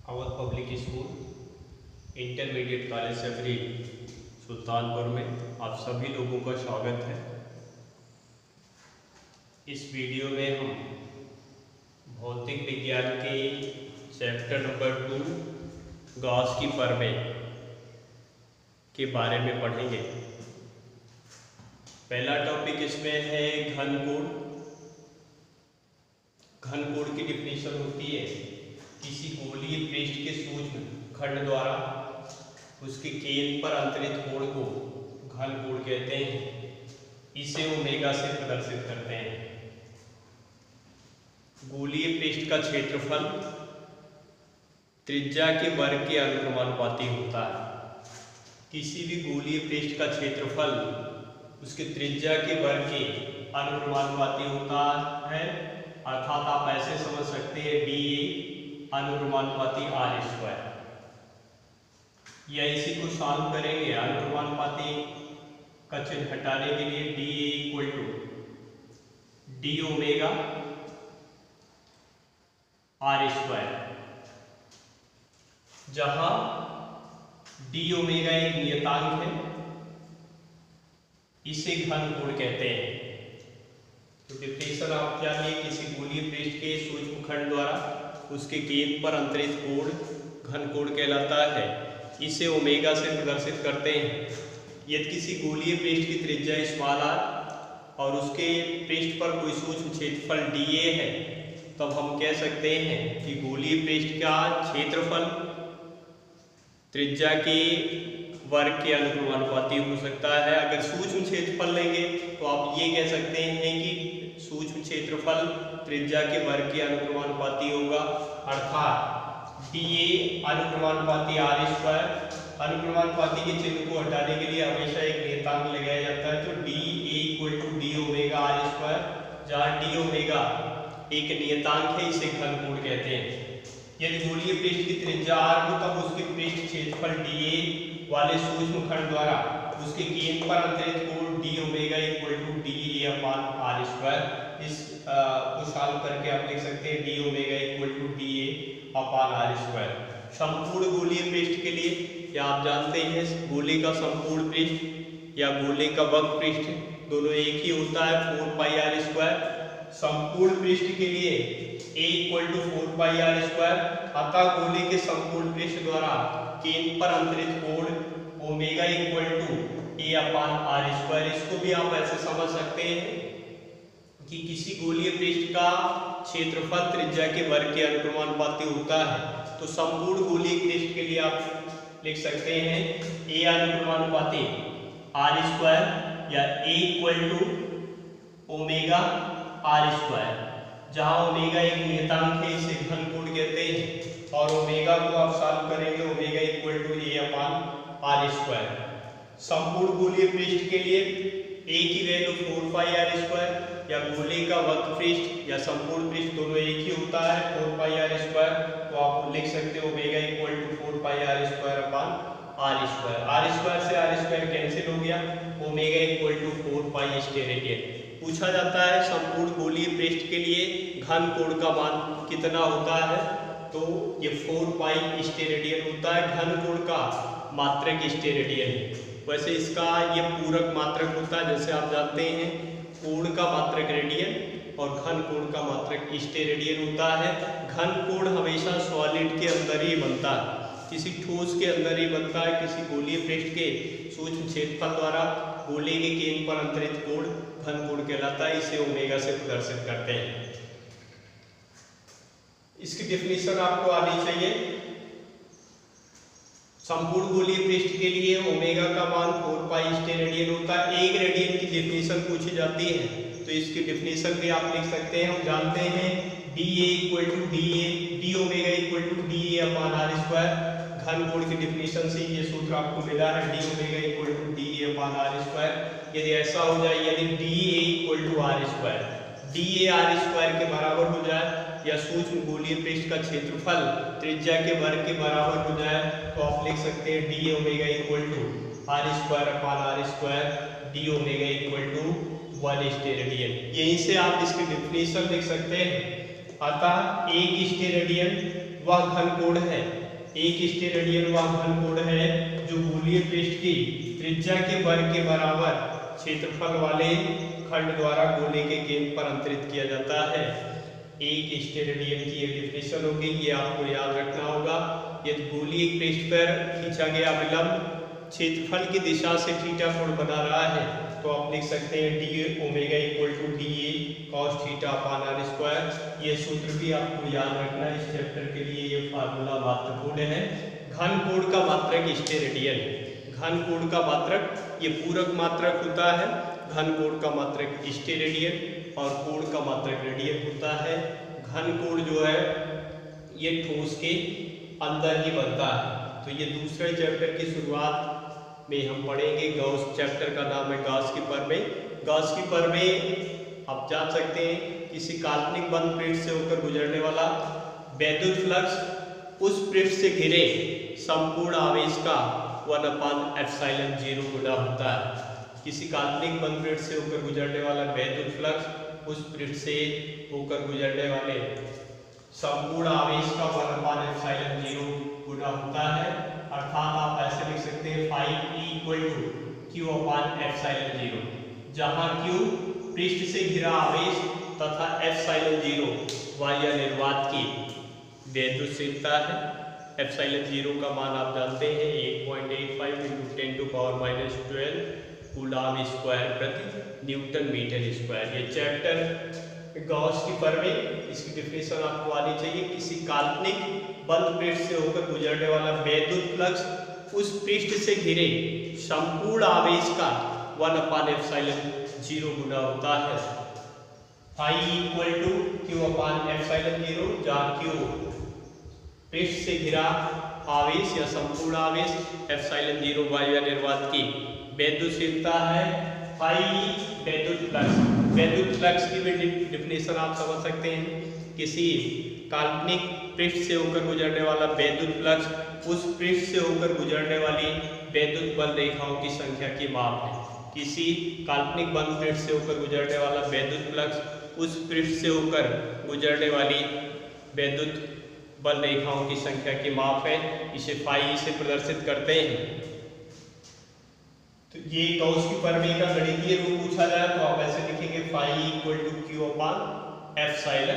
Awadh public school intermediate college सेफरी सुल्तानपुर में आप सभी लोगों का स्वागत है। इस वीडियो में हम भौतिक विज्ञान के चैप्टर नंबर 2 गॉस की परमें के बारे में पढ़ेंगे। पहला टॉपिक इसमें है घनकोण। घनकोण की डिफिनीशन होती है किसी गोलीय पृष्ठ के सूक्ष्म खंड द्वारा उसके केंद्र पर अंतरित कोण को घनकोण कहते हैं। इसे ओमेगा से प्रदर्शित करते हैं। गोलीय पृष्ठ का क्षेत्रफल त्रिज्या के वर्ग के अनुक्रमानुपाती होता है। किसी भी गोलीय पृष्ठ का क्षेत्रफल उसके त्रिज्या के वर्ग के अनुक्रमानुपाती होता है। अर्थात आप ऐसे समझ सकते हैं DA अनुक्रमानुपाती R²। या इसी को सॉल्व करेंगे। अनुक्रमानुपाती का चिन्ह हटाने के लिए DA equal to D omega R², जहां D ओमेगा एक नियतांक है, इसे घनकोण कहते हैं। तो डिफिनेशन आप क्या लिए, किसी गोलीय पृष्ठ के सूक्ष्म खंड द्वारा उसके केंद्र पर अंतरित कोण घनकोण कहलाता है। इसे ओमेगा से प्रदर्शित करते हैं। यदि किसी गोलीय पृष्ठ की त्रिज्या r और उसके पृष्ठ पर कोई सूक्ष्म क्षेत्रफल dA है, तब हम कह सकते हैं कि गोलीय पृष्ठ का क्षेत्रफल त्रिज्या के वर्ग के अनुक्रमानुपाती हो सकता है। अगर सूक्ष्म क्षेत्रफल लेंगे तो आप ये कह सकते हैं कि सूक्ष्म क्षेत्रफल त्रिज्या के वर्ग के अनुक्रमानुपाती होगा। अर्थात DA अनुक्रमानुपाती R²। अनुक्रमानुपाती के चिन्ह को हटाने के लिए हमेशा एक नियतांक लगाया जाता है। तो DA equal to D omega R², जहाँ D ओमेगा एक नियतांक है, इसे घनकोण कहते हैं। यदि गोलीय पृष्ठ की त्रिज्या R हो तब उसके पृष्ठ क्षेत्रफल DA वाले सूक्ष्म खंड द्वारा उसके केंद्र पर अंतरित कोण D omega equal to DA upon R²। इस को सॉल्व करके आप लिख सकते हैं D omega equal to DA upon R²। संपूर्ण गोलीय पृष्ठ के लिए, या आप जानते हैं गोले का संपूर्ण पृष्ठ या गोले का वक्र पृष्ठ दोनों एक ही होता है, 4πr²। संपूर्ण पृष्ठ के लिए A इक्वल टू 4πr²। अतः गोले के संपूर्ण पृष्ठ द्वारा केंद्र पर अंतरित कोण omega equal to A upon R²। इसको भी आप ऐसे समझ सकते हैं कि किसी गोलीय पृष्ठ का क्षेत्रफल त्रिज्या के वर्ग के अनुक्रमानुपाती होता है। तो संपूर्ण गोलीय पृष्ठ के लिए आप लिख सकते हैं A अनुक्रमानुपाती R² या A equal to omega R², जहां ओमेगा एक नियतांक है, इसे घनकोण कहते हैं। और ओमेगा को आप सॉल्व करेंगे, omega equal to A upon R²। संपूर्ण गोलीय पृष्ठ के लिए A की वैल्यू 4πr² या गोले का वक्र पृष्ठ या संपूर्ण पृष्ठ दोनों एक ही होता है, 4πr²। तो आप लिख सकते हो omega equal to 4πr² upon R²। R² से R² कैंसिल हो गया, ओमेगा इक्वल टू 4π स्टेरेडियन। पूछा जाता है संपूर्ण गोलीय पृष्ठ के लिए घनकोण का मान कितना होता है, तो ये 4π स्टेरेडियन होता है। घनकोण का मात्रक स्टेरेडियन। वैसे इसका ये पूरक मात्रक होता है, जैसे आप जानते हैं कोण का मात्रक रेडियन और घन कोण का मात्रक स्टेरेडियन होता है। घन कोण हमेशा सॉलिड के अंदर ही बनता है, किसी ठोस के अंदर ही बनता है। किसी गोलीय पृष्ठ के सूक्ष्म क्षेत्रफल द्वारा गोले के केंद्र पर अंतरित कोण घन कोण कहलाता है। इसे ओमेगा से प्रदर्शित करते हैं। इसकी डिफिनीशन आपको आनी चाहिए। संपूर्ण गोलीय पृष्ठ के लिए ओमेगा का मान 4π स्टेरेडियन होता है। एक रेडियन की डिफिनीशन पूछी जाती है, तो इसकी डिफिनीशन भी आप लिख सकते हैं। हम जानते हैं DA equal to D omega equal to DA upon R²। घनकोण की डिफिनीशन से ये सूत्र आपको मिला है, D omega equal to DA upon R²। यदि ऐसा हो जाए, यदि DA equal to R², DA R² के बराबर हो जाए या सूक्ष्म गोलीय पृष्ठ का क्षेत्रफल त्रिज्या के वर्ग के बराबर हो जाए, तो आप लिख सकते हैं D omega equal to R² upon R², D omega equal to 1 steradian. यहीं से आप इसकी डिफिनीशन लिख सकते हैं। अतः 1 स्टेरेडियन वह घन कोण है। एक स्टेरेडियन वह घन कोण है जो गोलीय पृष्ठ की त्रिज्या के वर्ग के बराबर क्षेत्रफल वाले खंड द्वारा गोले के केंद्र पर अंतरित किया जाता है। एक स्टेरेडियन की एक डेफिनेशन होगी, ये आपको याद रखना होगा। यदि गोलीय पृष्ठ पर खींचा गया विलंब क्षेत्रफल की दिशा से थीटा कोण बना रहा है तो आप लिख सकते हैं D omega equal to D A cos theta upon R square. ये सूत्र भी आपको याद रखना है, इस चैप्टर के लिए ये फार्मूला महत्वपूर्ण है। घन कोण का मात्रक स्टेरेडियन, घन कोण का मात्रक ये पूरक मात्रक होता है। घन कोण का मात्रक स्टेरेडियन और कोण का मात्रक रेडियन होता है। घन कोण जो है ये ठोस के अंदर ही बनता है। तो ये दूसरे चैप्टर की शुरुआत में हम पढ़ेंगे। गॉस चैप्टर का नाम है गॉस की प्रमेय। गॉस की प्रमेय आप जान सकते हैं किसी काल्पनिक बंद पृष्ठ से होकर गुजरने वाला वैद्युत फ्लक्स उस पृष्ठ से घिरे संपूर्ण आवेश का 1/ε0 गुना होता है। किसी काल्पनिक बंद पृष्ठ से होकर गुजरने वाला वैद्युत फ्लक्स उस पृष्ठ से होकर गुजरने वाले संपूर्ण आवेश का 1/ε0 गुना होता है। अर्थात आप ऐसे लिख सकते हैं phi इक्वल टू q/ε0, जहां q पृष्ठ से घिरा आवेश तथा ε0 वायु निर्वात की वैद्युतशीलता है। ε0 का मान आप जानते हैं 8.85 × 10⁻12 कूलॉम स्क्वायर प्रति न्यूटन मीटर स्क्वायर। ये चैप्टर गॉस की प्रमेय, इसकी डेफिनेशन आपको आनी चाहिए। किसी काल्पनिक बंद पृष्ठ से होकर गुजरने वाला वैद्युत फ्लक्स उस पृष्ठ से घिरे संपूर्ण आवेश का 1/ε0 गुना होता है। phi इक्वल टू q/ε0, जहाँ q पृष्ठ से घिरा आवेश या संपूर्ण आवेश, ε0 वायु निर्वात की वैद्युतशीलता है। phi वैद्युत फ्लक्स की भी डेफिनेशन आप समझ सकते हैं। किसी काल्पनिक पृष्ठ से होकर गुजरने वाला वैद्युत फ्लक्स उस पृष्ठ से होकर गुजरने वाली वैद्युत बल रेखाओं की संख्या की माप है। किसी काल्पनिक बंद पृष्ठ से होकर गुजरने वाला वैद्युत फ्लक्स उस पृष्ठ से होकर गुजरने वाली वैद्युत बल रेखाओं की संख्या की माप है। इसे फाई से प्रदर्शित करते हैं। तो ये गॉस की प्रमेय का गणितीय रूप पूछा जाए तो आप ऐसे लिखेंगे phi इक्वल टू q/ε0,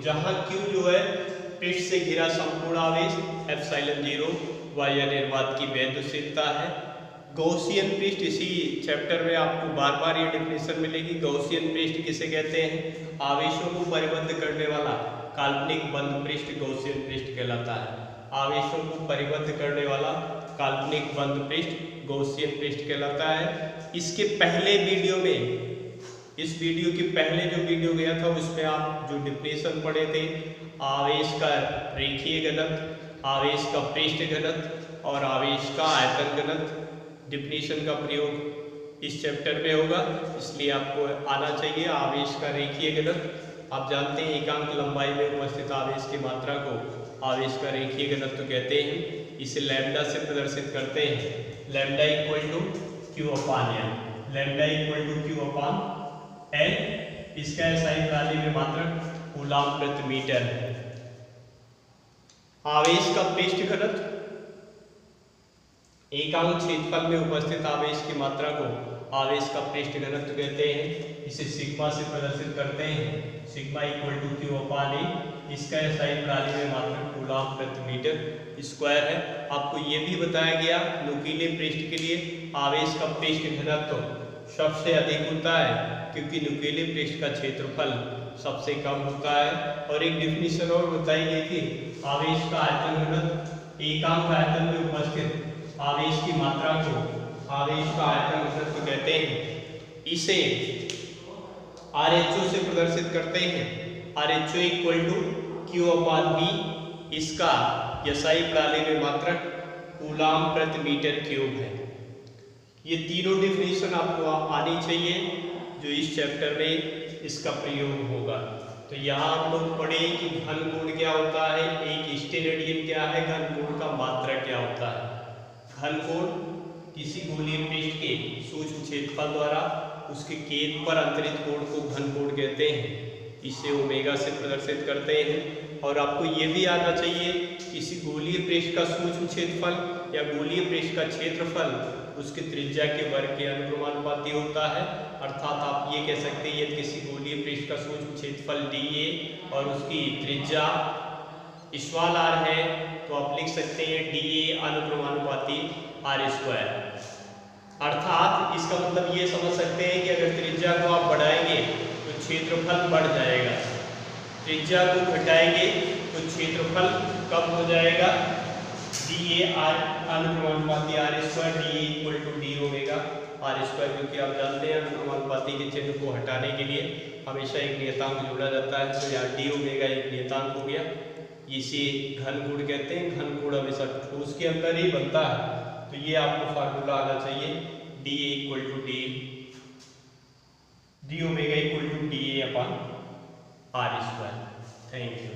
जहां q जो है पृष्ठ से घिरा संपूर्ण आवेश, ε0 वायु निर्वात की वैद्युतशीलता है। गॉसियन पृष्ठ, इसी चैप्टर में आपको बार बार ये डेफिनेशन मिलेगी। गॉसियन पृष्ठ किसे कहते हैं? आवेशों को परिबद्ध करने वाला काल्पनिक बंद पृष्ठ गॉसियन पृष्ठ कहलाता है। आवेशों को परिबद्ध करने वाला काल्पनिक बंद पृष्ठ गॉसियन पृष्ठ कहलाता है। इसके पहले वीडियो में, इस वीडियो के पहले जो वीडियो गया था उसमें आप जो डेफिनेशन पढ़े थे, आवेश का रेखीय घनत्व, आवेश का पृष्ठ घनत्व और आवेश का आयतन घनत्व, डेफिनेशन का प्रयोग इस चैप्टर में होगा, इसलिए आपको आना चाहिए। आवेश का रेखीय घनत्व आप जानते हैं, एकांक लंबाई में उपस्थित आवेश की मात्रा को आवेश का रेखीय घनत्व कहते हैं। इसे लैम्डा से प्रदर्शित करते हैं। Lambda equal to q/L, lambda equal to q/L। इसका SI प्रणाली में मात्रक कूलॉम प्रति मीटर है। आवेश का पृष्ठ घनत्व एकांक क्षेत्रफल में उपस्थित आवेश की मात्रा को आवेश का पृष्ठ घनत्व कहते हैं। इसे सिग्मा से प्रदर्शित करते हैं। Sigma equal to q/A। इसका SI प्रणाली में मात्रक कूलॉम प्रति मीटर स्क्वायर है। आपको ये भी बताया गया नुकीले पृष्ठ के लिए आवेश का पृष्ठ घनत्व सबसे अधिक होता है क्योंकि नुकीले पृष्ठ का क्षेत्रफल सबसे कम होता है। और एक डेफिनेशन और बताई गई थी, आवेश का आयतन घनत्व एकांक आयतन में उपस्थित आवेश की मात्रा को आवेश का आयतन घनत्व कहते हैं। इसे RH से प्रदर्शित करते हैं। RH equal to q/V। इसका SI प्रणाली में मात्रक कूलॉम प्रति मीटर क्यूब है। ये तीनों डेफिनेशन आपको आनी चाहिए जो इस चैप्टर में इसका प्रयोग होगा। तो यहाँ हम लोग पढ़े कि घन कोण क्या होता है, एक स्टेरेडियन क्या है, घन कोण का मात्रक क्या होता है। घन कोण किसी गोलीय पृष्ठ के सूक्ष्म क्षेत्रफल द्वारा उसके केंद्र पर अंतरित कोण को घन कोण कहते हैं। इसे ओमेगा से प्रदर्शित करते हैं। और आपको ये भी आना चाहिए किसी गोलीय पृष्ठ का सूक्ष्म क्षेत्रफल या गोलीय पृष्ठ का क्षेत्रफल उसके त्रिज्या के वर्ग के अनुक्रमानुपाती होता है। अर्थात आप ये कह सकते हैं यदि किसी गोलीय पृष्ठ का सूक्ष्म क्षेत्रफल dA और उसकी त्रिज्या स्मॉल r है तो आप लिख सकते हैं dA अनुक्रमानुपाती r²। अर्थात इसका मतलब ये समझ सकते हैं कि अगर त्रिज्या को आप बढ़ाएंगे तो क्षेत्रफल बढ़ जाएगा, त्रिज्या को घटाएंगे तो क्षेत्रफल कम हो जाएगा। dA अनुक्रमानुपाती r² dA equal to d omega r², क्योंकि आप जानते हैं अनुक्रमानुपाती के चिन्ह को हटाने के लिए हमेशा एक नियतांक जोड़ा जाता है, तो यहाँ d ओमेगा एक नियतांक हो गया। इसे घन गुण कहते हैं, घन गुण हमेशा ठोस के अंदर ही बनता है, तो ये आपको फार्मूला आना चाहिए dA equal to d omega equal to dA upon r²। Thank you.